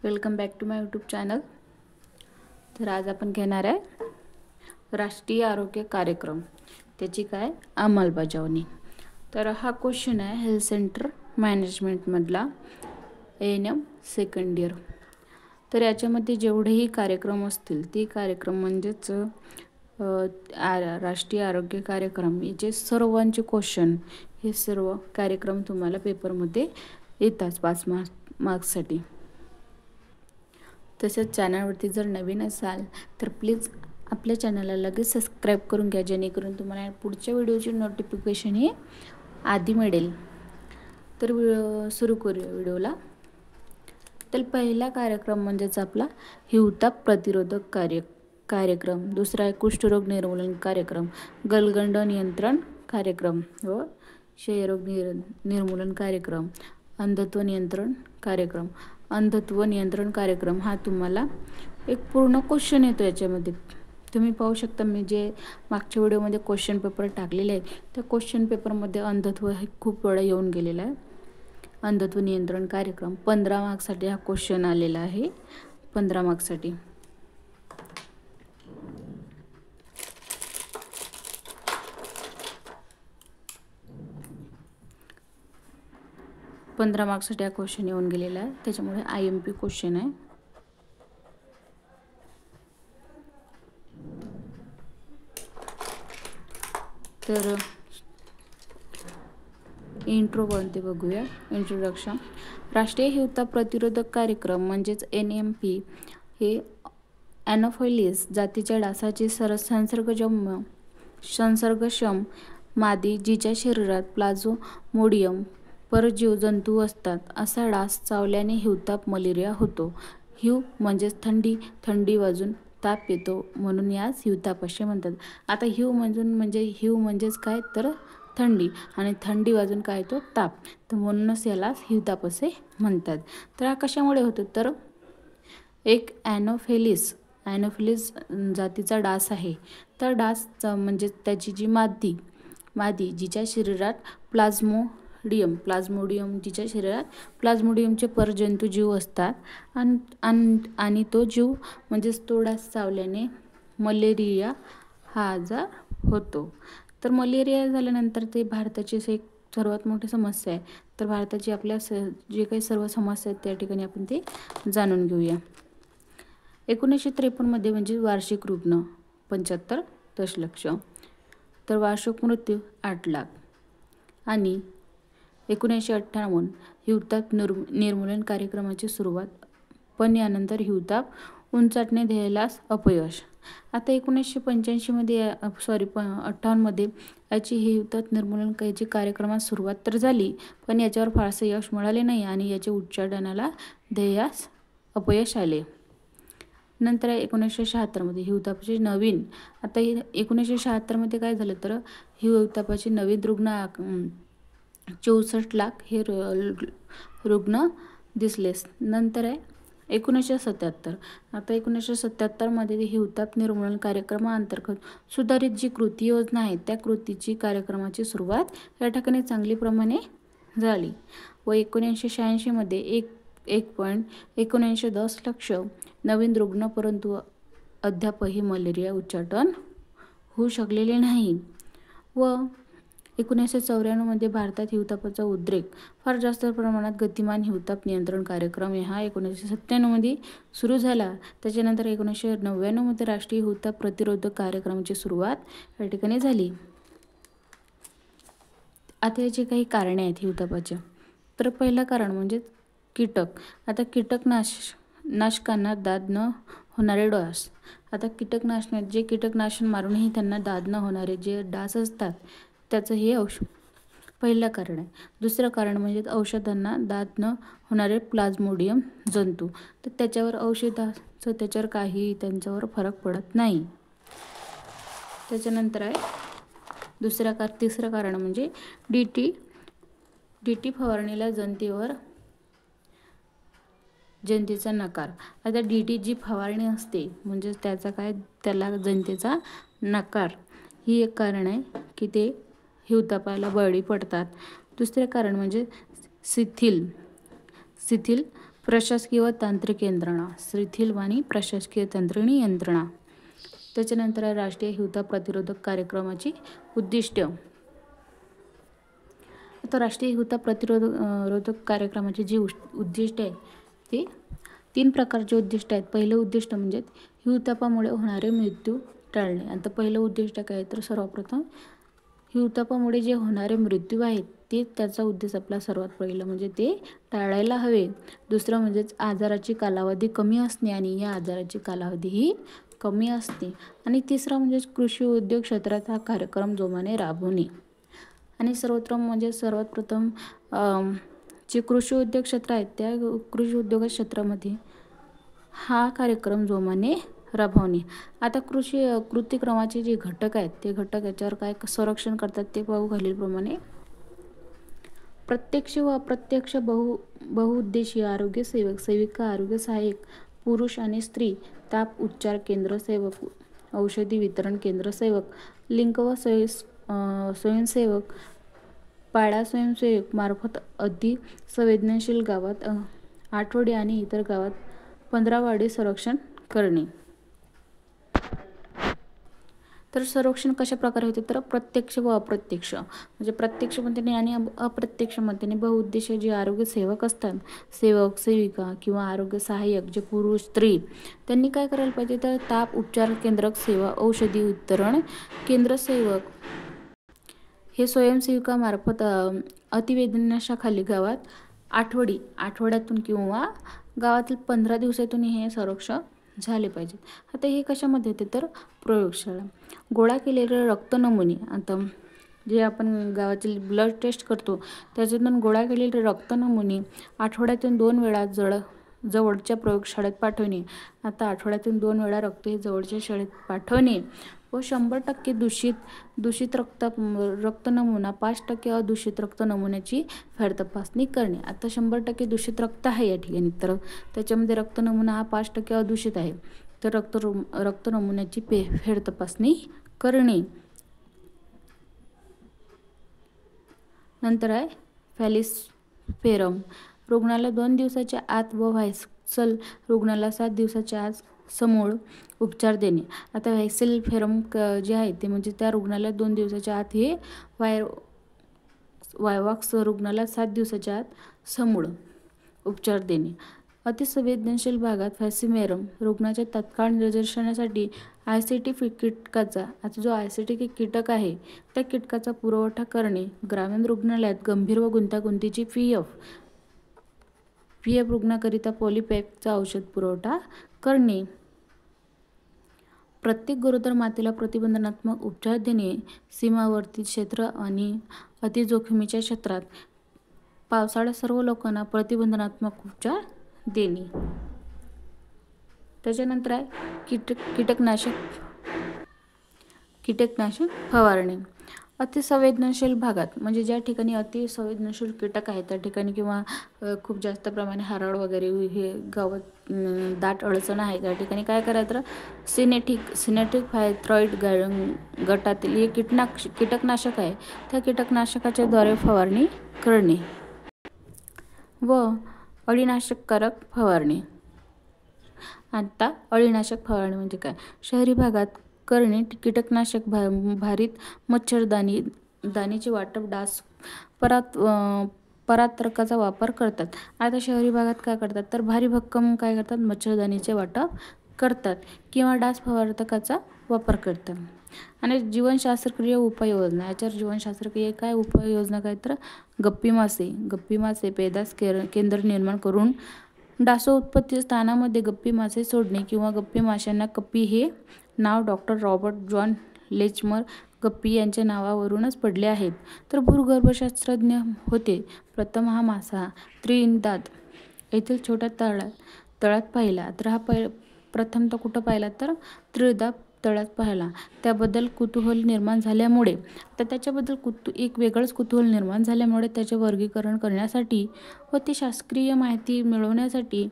Welcome back to my YouTube channel. तर आज आपण घेणार आहे राष्ट्रीय आरोग्य कार्यक्रम, त्याची काय अंमलबजावणी। तर हा क्वेश्चन आहे हेल्थ सेंटर मॅनेजमेंटमधला ANM सेकंड इयर। तर याच्यामध्ये जेवढेही कार्यक्रम असतील ते कार्यक्रम म्हणजेच राष्ट्रीय आरोग्य कार्यक्रम याचे सर्वांचे क्वेश्चन हे सर्व कार्यक्रम तुम्हाला पेपरमध्ये येतात 5 मार्क्ससाठी। तसेच चॅनलवरती जर नवीन असाल तर प्लीज आपल्या चॅनलला लगेच सबस्क्राईब करून घ्या, जेणेकरून तुम्हाला पुढच्या व्हिडिओची नोटिफिकेशन ही आधी मिळेल। तर सुरू करूया व्हिडिओला। तर पहिला कार्यक्रम म्हणजेच आपला हिवताप प्रतिरोधक कार्यक्रम, दुसरा आहे कुष्ठरोग निर्मूलन कार्यक्रम, गलगंड नियंत्रण कार्यक्रम व क्षयरोग निर्मूलन कार्यक्रम, अंधत्व नियंत्रण कार्यक्रम। अंधत्व नियंत्रण कार्यक्रम हा तुम्हाला एक पूर्ण क्वेश्चन येतो याच्यामध्ये। तुम्ही पाहू शकता मी जे मागच्या व्हिडिओमध्ये क्वेश्चन पेपर टाकलेले आहे त्या क्वेश्चन पेपरमध्ये अंधत्व हे खूप वेळा येऊन गेलेला आहे। अंधत्व नियंत्रण कार्यक्रम 15 मार्क्ससाठी हा क्वेश्चन आलेला आहे, 15 मार्क्ससाठी। हा क्वेश्चन येऊन गेलेला आहे, त्याच्यामुळे IMP क्वेश्चन आहे। तर इंट्रो बनते बघूया। इंट्रोडक्शन। राष्ट्रीय हिवताप प्रतिरोधक कार्यक्रम म्हणजेच NMP हे ॲनोफिलीस जातीच्या डासाची संसर्गक्षम मादी जिच्या शरीरात प्लाझ्मोडियम परजीव जंतू असतात असा डास चावल्याने हिवताप मलेरिया होतो। हिव म्हणजेच थंडी वाजून ताप येतो म्हणून यास हिवताप असे म्हणतात। आता हिव म्हणजेच काय तर थंडी, आणि थंडी वाजून काय तो ताप, तर म्हणूनच याला हिवताप असे म्हणतात। तर हा कशामुळे होतो तर एक ॲनोफिलीस जातीचा डास आहे। तर डास म्हणजे त्याची जी मादी जिच्या शरीरात प्लाझ्मोडियमचे परजंतू जीव असतात आणि तो जीव म्हणजेच तो डास चावल्याने मलेरिया हा आजार होतो। तर मलेरिया झाल्यानंतर ते भारताची एक सर्वात मोठी समस्या आहे। तर भारताची आपल्या जे काही सर्व समस्या आहेत त्या ठिकाणी आपण ते जाणून घेऊया। 1953 मध्ये म्हणजे वार्षिक रुग्ण 75 दशलक्ष, तर वार्षिक मृत्यू 8 लाख, आणि 1958 हिवताप निर्मूलन कार्यक्रमाची सुरुवात, पण यानंतर हिवताप उंचाटणे ध्येयास अपयश। आता 1958 मध्ये 58 मध्ये याची हिवताप निर्मूलन कार्यक्रमास सुरुवात तर झाली, पण याच्यावर फारसे यश मिळाले नाही आणि याचे उच्चाटनाला ध्येयास अपयश आले। नंतर 1976 मध्ये हिवतापाचे नवीन, आता 1976 मध्ये काय झालं तर हिवतापाचे नवीन रुग्ण 64 लाख हे रुग्ण दिसले। नंतर आहे 1977, आता 1977 मध्ये हिवताप निर्मूलन कार्यक्रमाअंतर्गत सुधारित जी कृती योजना आहे त्या कृतीची कार्यक्रमाची सुरुवात या ठिकाणी चांगली प्रमाणे झाली व 1986 मध्ये 1.19 लक्ष नवीन रुग्ण, परंतु अद्यापही मलेरिया उच्चाटन होऊ शकलेले नाही। व 1994 मध्ये भारतात हिवतापाचा उद्रेक फार जास्त प्रमाणात गतिमान हिवताप नियंत्रण कार्यक्रम हा 1997 मध्ये सुरू झाला। त्याच्यानंतर 1999 मध्ये राष्ट्रीय हिवताप प्रतिरोधक कार्यक्रमाची सुरुवात या ठिकाणी झाली। आता याची काही कारणे आहेत हिवतापाची। तर पहिलं कारण म्हणजे कीटक। आता कीटकनाशकांना दाद न होणारे डास। आता कीटकनाशक मारूनही त्यांना दाद न होणारे जे डास असतात त्याचं हे पहिलं कारण आहे। दुसरं कारण म्हणजे औषधांना दाद न होणारे प्लाझ्मोडियम जंतू, तर त्याच्यावर औषधाचं त्याच्यावर काही त्यांच्यावर फरक पडत नाही। त्याच्यानंतर आहे तिसरं कारण म्हणजे DT फवारणीला जनतेचा नकार। आता DT जी फवारणी असते म्हणजे त्याला जनतेचा नकार ही एक कारण आहे की ते हिवतापाला बळी पडतात। दुसरे कारण म्हणजे शिथिल प्रशासकीय व तांत्रिक यंत्रणा, शिथिल आणि प्रशासकीय तांत्रिक यंत्रणा. त्याच्यानंतर आहे राष्ट्रीय हिवताप प्रतिरोधक कार्यक्रमाची उद्दिष्ट. आता राष्ट्रीय हिवताप प्रतिरोधक कार्यक्रमाची जी उद्दिष्ट आहे ती 3 प्रकारचे उद्दिष्ट आहेत. पहिलं उद्दिष्ट म्हणजे हिवतापामुळे होणारे मृत्यू टाळणे. आता पहिलं उद्दिष्ट काय तर सर्वप्रथम हिवतापामुळे जे होणारे मृत्यू आहेत ते त्याचा उद्देश आपला सर्वात पहिलं म्हणजे ते टाळायला हवे. दुसरं म्हणजेच आजाराची कालावधी कमी असणे आणि या आजाराची कालावधीही कमी असते. आणि तिसरं म्हणजे कृषी उद्योग क्षेत्रात हा कार्यक्रम जोमाने राबवणे. आणि सर्वात प्रथम जे कृषी उद्योग क्षेत्र आहेत त्या कृषी उद्योग क्षेत्रामध्ये हा कार्यक्रम जोमाने राबवणे. आता कृतीक्रमाचे जे घटक आहेत ते घटक याच्यावर काय संरक्षण करतात ते पाहू खालीलप्रमाणे. प्रत्यक्ष व अप्रत्यक्ष बहुउद्देशीय आरोग्य सेवक, सेविका, आरोग्य सहाय्यक, पुरुष आणि स्त्री, ताप उपचार केंद्र सेवक, औषधी वितरण केंद्र सेवक, लिंग व स्वयंसेवक, पाडा स्वयंसेवक मार्फत अतिसंवेदनशील गावात आठवडी आणि इतर गावात 15 वाडे संरक्षण करणे. तर संरक्षण कशा प्रकारे होते तर प्रत्यक्ष व अप्रत्यक्ष म्हणजे प्रत्यक्ष पद्धतीने आणि अप्रत्यक्ष पद्धतीने बहुउद्देशीय जे आरोग्य सेवक असतात, सेवक सेविका किंवा आरोग्य सहाय्यक जे पुरुष स्त्री, त्यांनी काय करायला पाहिजे तर ताप उपचार केंद्रक सेवा, औषधी वितरण केंद्र सेवक हे स्वयंसेविकामार्फत अतिवेदनाशाखाली गावात आठवड्यातून किंवा गावातील 15 दिवसातून हे संरक्षण झाले पाहिजे. आता हे कशामध्ये येते तर प्रयोगशाळा. गोळा केलेले रक्त नमुने, आता जे आपण गावातील ब्लड टेस्ट करतो त्याच्यातून गोळा केलेले रक्त नमुने आठवड्यातून 2 वेळा जवळच्या प्रयोगशाळेत पाठवणे. आता आठवड्यातून 2 वेळा रक्त हे जवळच्या शाळेत पाठवणे व 100% दूषित रक्त नमुना 5% अदूषित रक्त नमुन्याची फेरतपासणी करणे. आता 100% दूषित रक्त आहे या ठिकाणी तर त्याच्यामध्ये रक्त नमुना हा 5% अदूषित आहे तर रक्त नमुन्याची फेरतपासणी करणे. नंतर आहे फॅलिस्पेरम, रुग्णाला 2 दिवसाच्या आत व व्हायसल रुग्णाला 7 दिवसाच्या आत समूळ उपचार देणे. आता व्हायसल फेरम जे आहे ते म्हणजे त्या रुग्णाला 2 दिवसाच्या आत हे वायवॉक्स रुग्णाला 7 दिवसाच्या आत समूळ उपचार देणे. अतिसंवेदनशील भागात फॅसिमेरम, रुग्णाच्या तात्काळ निदर्शनासाठी आयसीटी कीटकाचा, आता जो आयसीटी कीटक आहे त्या कीटकाचा पुरवठा करणे. ग्रामीण रुग्णालयात गंभीर व गुंतागुंतीची पीएफ रुग्णाकरिता पॉलिपॅकचा औषध पुरवठा करणे. प्रत्येक गरोदर मातेला प्रतिबंधात्मक उपचार देणे. सीमावर्ती क्षेत्र आणि अतिजोखमीच्या क्षेत्रात पावसाळ्यात सर्व लोकांना प्रतिबंधात्मक उपचार देणे. त्याच्यानंतर आहे कीटकनाशक फवारणी. अतिसंवेदनशील भागात म्हणजे ज्या ठिकाणी अतिसंवेदनशील कीटक आहे त्या ठिकाणी किंवा खूप जास्त प्रमाणे हरळ वगैरे हे गावात दाट अडचण आहे त्या ठिकाणी काय करायचं तर सिनेटिक फायथ्रॉइड गटातील हे कीटकनाशक आहे त्या कीटकनाशकाच्या द्वारे फवारणी करणे. व अळीनाशककारक फवारणी. आता अळीनाशक फवारणी म्हणजे काय, शहरी भागात करणे. कीटकनाशक भारित मच्छरदाणीचे वाटप, डास परात्रकाचा वापर करतात. आता शहरी भागात काय करतात तर भारी भक्कम काय करतात मच्छरदाणीचे वाटप करतात किंवा डास परात्रकाचा वापर करतात. आणि जीवशास्त्रक्रिय उपाययोजना, याच्यावर जीवशास्त्रक्रिय काय उपाययोजना काय तर गप्पी मासे पैदास केंद्र निर्माण करून डासो उत्पत्ती स्थानामध्ये गप्पी मासे सोडणे किंवा गप्पी माशांना कप्पी हे नाव डॉक्टर रॉबर्ट जॉन लेचमर गप्पी यांच्या नावावरूनच पडले आहेत. तर भूगर्भशास्त्रज्ञ होते. प्रथम हा मासा त्रिनिदाद येथील छोट्या तळ्यात पाहिला. तर हा प्रथमतः कुठं पाहिला तर त्रिनिदाद तळ्यात पाहिला. त्याबद्दल कुतूहल निर्माण झाल्यामुळे तर त्याच्याबद्दल एक वेगळंच कुतूहल निर्माण झाल्यामुळे त्याचे वर्गीकरण करण्यासाठी व ती शास्त्रीय माहिती मिळवण्यासाठी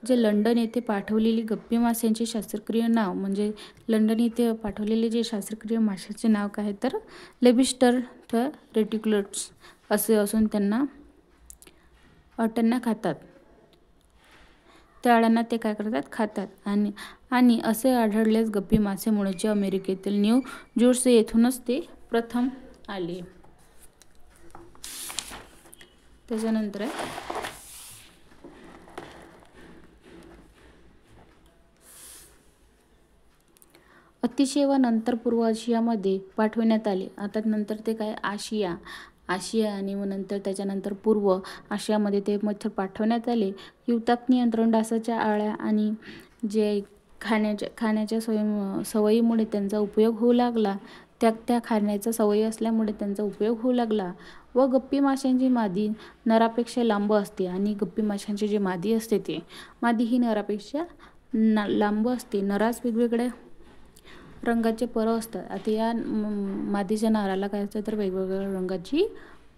जे लंडन येथे पाठवलेली गप्पी माशांचे शास्त्रक्रिय नाव म्हणजे लंडन येथे पाठवलेले जे शास्त्रक्रिय माशाचे नाव काय तर लेबिस्टर रेटिक्युलस असे असून त्यांना खातात. त्या अळ्यांना ते काय करतात, खातात। आणि असे आढळलेच गप्पी मासे मूळचे अमेरिकेतील न्यू जर्सी येथूनच ते प्रथम आले। त्याच्यानंतर अतिशय व नंतर पूर्व आशियामध्ये पाठवण्यात आले। आता नंतर ते काय, आशिया आणि मग नंतर त्याच्यानंतर पूर्व आशियामध्ये ते मच्छर पाठवण्यात आले। हिवताप नियंत्रण, डासाच्या अळ्या आणि जे खाण्याच्या सवयीमुळे त्यांचा उपयोग होऊ लागला, त्या खाण्याचा सवयी असल्यामुळे त्यांचा उपयोग होऊ लागला। व गप्पी माशांची मादी नरापेक्षा लांब असते आणि गप्पी माशांची जी मादी असते ते मादी ही नरापेक्षा लांब असते। नरास वेगवेगळ्या रंगाचे पर असतात। आता या मादीच्या नाराला काय असतं तर वेगवेगळ्या रंगाची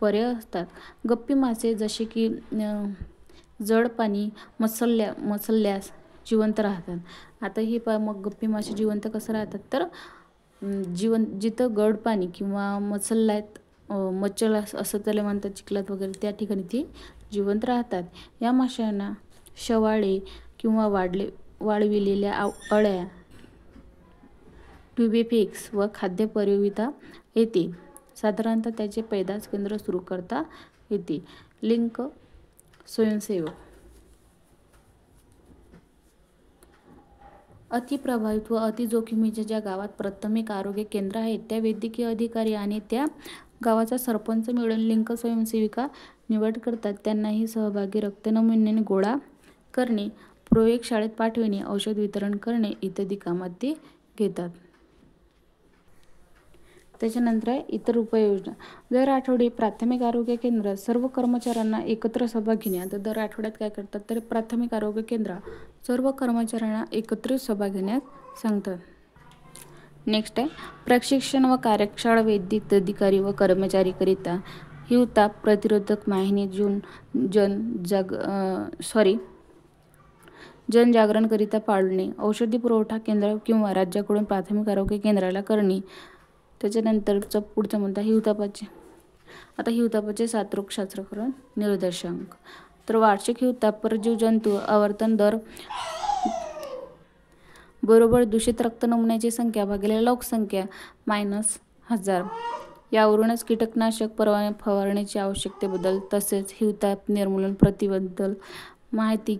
परे असतात। गप्पी मासे जसे की जड पाणी मसल्यास जिवंत राहतात। आता ही मग गप्पी मासे जिवंत कसं राहतात तर जिथं गड पाणी किंवा मच्छर असं त्याला म्हणतात, चिखलात वगैरे, त्या ठिकाणी ती जिवंत राहतात। या माशांना शवाळे किंवा वाळविलेल्या अळ्या, ट्युबिफिक्स व खाद्य पुरविता येते। साधारणतः त्याचे पैदास केंद्र सुरू करता येते। लिंक स्वयंसेवक अतिप्रभावित व अतिजोखमीच्या ज्या गावात प्राथमिक आरोग्य केंद्र आहेत त्या वैद्यकीय अधिकारी आणि त्या गावाचा सरपंच मिळून लिंक स्वयंसेविका निवड करतात। त्यांनाही सहभागी रक्तनमुने गोळा करणे, प्रयोगशाळेत पाठविणे, औषध वितरण करणे इत्यादी कामात ते घेतात। त्याच्यानंतर इतर उपाययोजना। दर आठवडी प्राथमिक आरोग्य केंद्रात सर्व कर्मचाऱ्यांना एकत्र सभा घेणे। आता दर आठवड्यात काय करतात तर प्राथमिक आरोग्य केंद्रात सर्व कर्मचाऱ्यांना एकत्रित सभा घेण्यास सांगतात। नेक्स्ट आहे प्रशिक्षण व कार्यशाळा वैद्यकीय अधिकारी व कर्मचारीकरिता हिवताप प्रतिरोधक माहिनी जनजागरणकरिता पाळणे, औषधी पुरवठा केंद्र किंवा राज्याकडून प्राथमिक आरोग्य केंद्राला करणे। त्याच्यानंतरचा पुढचा मुद्दा हिवतापाचे। आता हिवतापाचे साथरोगशास्त्रकरण निर्देशांक। तर वार्षिक हिवताप परजीव जंतू आवर्तन दर बरोबर दूषित रक्त नमुन्याची संख्या भागिले लोकसंख्या -1000। यावरूनच कीटकनाशक फवारणीची आवश्यकतेबद्दल तसेच हिवताप निर्मूलन प्रक्रियेबद्दल माहिती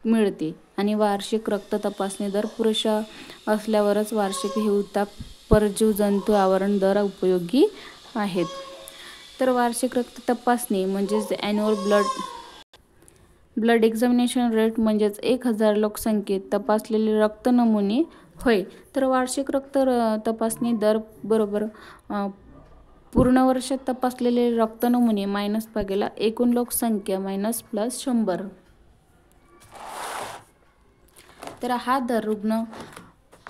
मिळते। आणि वार्षिक रक्त तपासणी दर पुरेशा असल्यावरच वार्षिक हिवताप परजीव जंतू आवरण दर उपयोगी आहेत। तर वार्षिक रक्त तपासणी म्हणजेच ॲन्युअल ब्लड एक्झामिनेशन रेट म्हणजेच 1000 लोकसंख्येत तपासलेले रक्त नमुने होय। तर वार्षिक रक्त तपासणी दर बरोबर पूर्ण वर्षात तपासलेले रक्त नमुने मायनस भागिले एकूण लोकसंख्या -+100। तर हा दर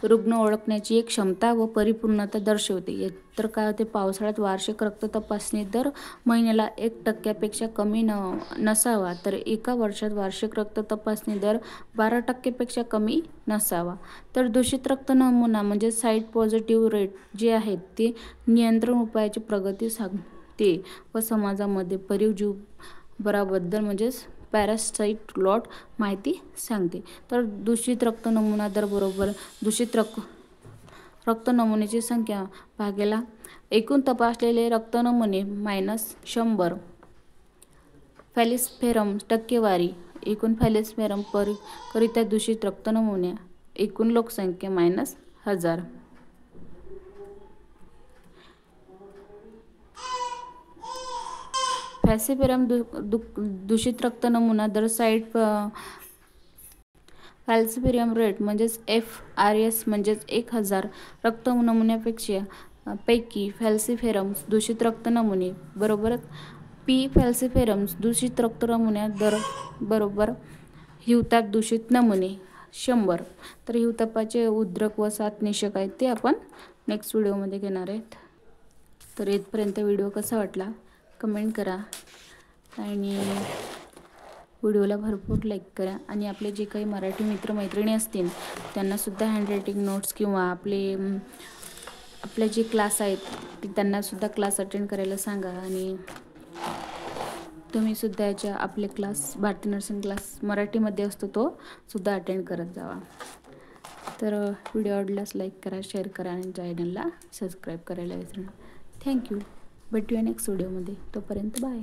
रुग्ण ओळखण्याची एक क्षमता व परिपूर्णता दर्शवते। तर काय होते, पावसाळ्यात वार्षिक रक्त तपासणी दर महिन्याला 1% कमी नसावा, तर एका वर्षात वार्षिक रक्त तपासणी दर 12% कमी नसावा। तर दूषित रक्त नमुना म्हणजे साईट पॉझिटिव्ह रेट जे आहेत ते नियंत्रण उपायाची प्रगती सांगते व समाजामध्ये परजीवीभराबद्दल म्हणजेच पॅरासाइट लॉट माहिती सांगते। तर दूषित रक्त नमुना दर बरोबर दूषित रक्त नमुन्याची संख्या भागिले एकूण तपासलेले रक्त नमुने -100। फॅलिस्पेरम टक्केवारी एकूण फॅलिस्पेरम करिता दूषित रक्त नमुने एकूण लोकसंख्या -1000। फॅलिस्पेरम दूषित रक्त नमुना दर साईट फॅलिस्पेरम रेट म्हणजेच FRS म्हणजेच 1000 रक्त नमुन्यांपैकी फॅलिस्पेरम दूषित रक्त नमुने बरोबर P फॅलिस्पेरम दूषित रक्त नमुन्या दर बरोबर हिवताप दूषित नमुने 100। तर हिवतापाचे उद्रेक व साथनिषेक आहेत ते आपण नेक्स्ट व्हिडिओमध्ये घेणार आहेत। तर इथपर्यंत व्हिडिओ कसा वाटला कमेंट करा आणि व्हिडिओला भरपूर लाईक करा। आणि आपले जे काही मराठी मित्रमैत्रिणी असतील त्यांनासुद्धा हँडरायटिंग नोट्स किंवा आपले जे क्लास आहेत त्यांनासुद्धा क्लास अटेंड करायला सांगा। आणि तुम्ही सुद्धा याच्या आपले क्लास भारती नर्सिंग क्लास मराठीमध्ये असतो तो सुद्धा अटेंड करत जावा. तर व्हिडिओ आवडल्यास लाईक करा, शेअर करा आणि चॅनलला सबस्क्राईब करायला विसरू नका. थँक्यू. भेटूया नेक्स्ट व्हिडिओमध्ये. तोपर्यंत बाय.